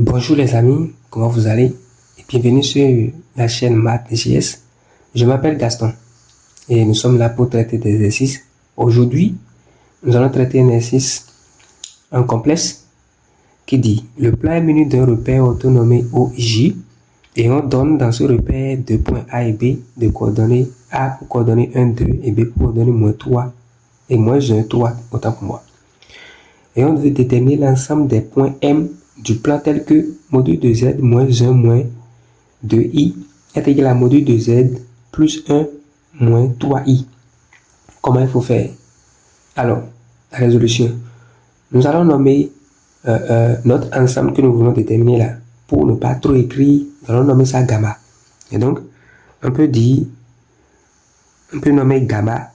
Bonjour les amis, comment vous allez? Et bienvenue sur la chaîne Math.js. Je m'appelle Gaston et nous sommes là pour traiter des exercices. Aujourd'hui, nous allons traiter un exercice en complexe qui dit le plan est menu d'un repère autonomé OJ et on donne dans ce repère deux points A et B de coordonnées A pour coordonnées 1, 2 et B pour coordonnées moins 3 et moins 1, 3, autant pour moi. Et on veut déterminer l'ensemble des points M du plan tel que module de Z moins 1 moins 2i est égal à module de Z plus 1 moins 3i. Comment il faut faire? Alors, la résolution. Nous allons nommer notre ensemble que nous voulons déterminer là. Pour ne pas trop écrire, nous allons nommer ça gamma. Et donc, on peut nommer gamma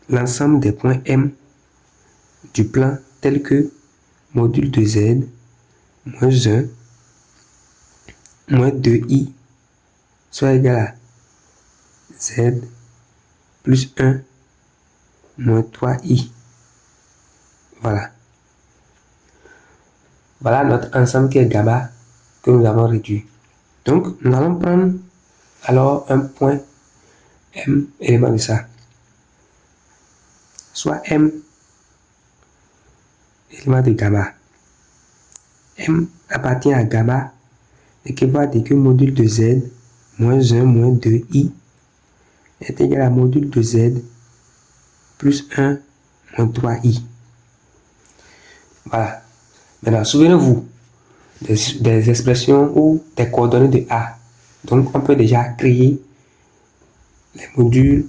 l'ensemble des points M du plan tel que module de Z moins 1 moins 2i soit égal à Z plus 1 moins 3i. Voilà. Voilà notre ensemble qui est gamma que nous avons réduit. Donc, nous allons prendre alors un point M élément de ça. Soit M élément de gamma. M appartient à gamma et qui va dire que module de Z moins 1 moins 2i est égal à module de Z plus 1 moins 3i. Voilà. Maintenant, souvenez-vous des expressions ou des coordonnées de A. Donc, on peut déjà créer les modules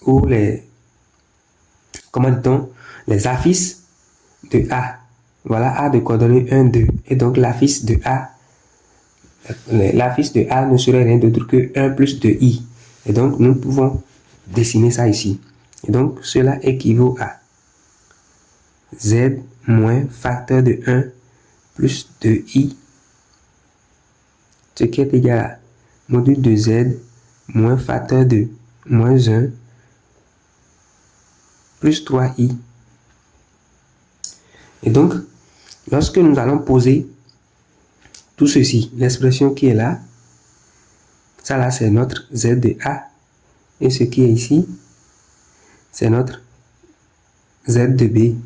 ou les affiches de A. Voilà A de coordonnées 1, 2. Et donc, l'affiche de A ne serait rien d'autre que 1 plus 2i. Et donc, nous pouvons dessiner ça ici. Et donc, cela équivaut à Z moins facteur de 1 plus 2i, ce qui est égal à module de Z moins facteur de moins 1 plus 3i. Et donc, lorsque nous allons poser tout ceci, l'expression qui est là, ça là c'est notre Z de A, et ce qui est ici, c'est notre Z de B,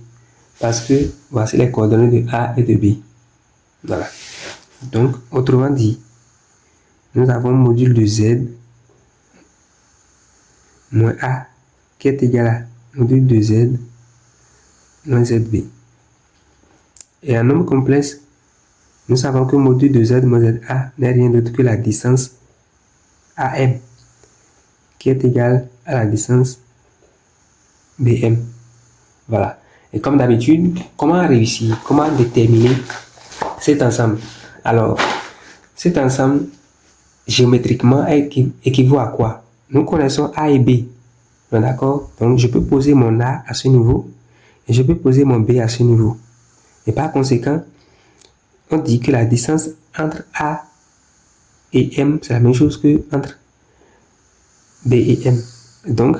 parce que voici les coordonnées de A et de B. Voilà. Donc, autrement dit, nous avons module de Z moins A qui est égal à module de Z moins ZB. Et en nombre complexe, nous savons que module de Z moins ZA n'est rien d'autre que la distance AM qui est égale à la distance BM. Voilà. Et comme d'habitude, comment réussir? Comment déterminer cet ensemble? Alors, cet ensemble, géométriquement, équivaut à quoi? Nous connaissons A et B. D'accord? Donc, je peux poser mon A à ce niveau et je peux poser mon B à ce niveau. Et par conséquent, on dit que la distance entre A et M, c'est la même chose que entre B et M. Donc,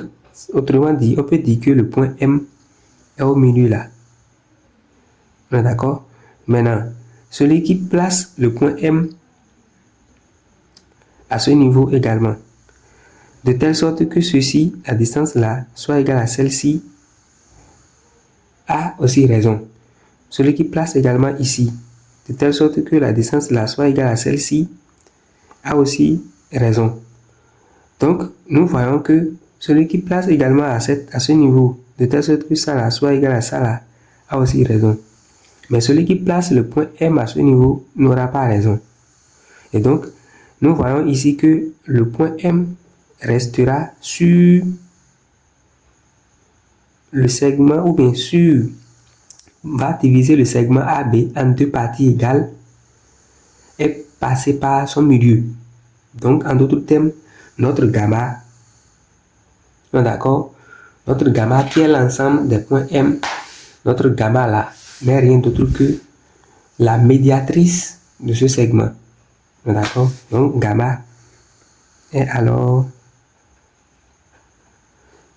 autrement dit, on peut dire que le point M est au milieu là. D'accord? Maintenant, celui qui place le point M à ce niveau également, de telle sorte que ceci, la distance là, soit égale à celle-ci, a aussi raison. Celui qui place également ici, de telle sorte que la distance là soit égale à celle-ci, a aussi raison. Donc, nous voyons que celui qui place également à ce niveau, de telle sorte que ça là soit égal à ça là, a aussi raison. Mais celui qui place le point M à ce niveau n'aura pas raison. Et donc, nous voyons ici que le point M restera sur le segment, ou bien sûr, va diviser le segment AB en deux parties égales et passer par son milieu. Donc, en d'autres termes, notre gamma, d'accord, notre gamma qui est l'ensemble des points M, notre gamma là n'est rien d'autre que la médiatrice de ce segment. D'accord? Donc, gamma est alors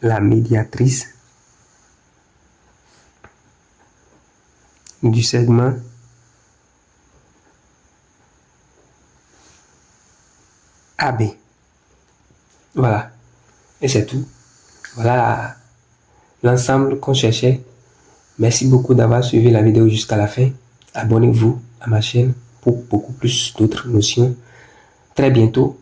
la médiatrice du segment AB. Voilà. Et c'est tout. Voilà l'ensemble qu'on cherchait. Merci beaucoup d'avoir suivi la vidéo jusqu'à la fin. Abonnez-vous à ma chaîne pour beaucoup plus d'autres notions. Très bientôt,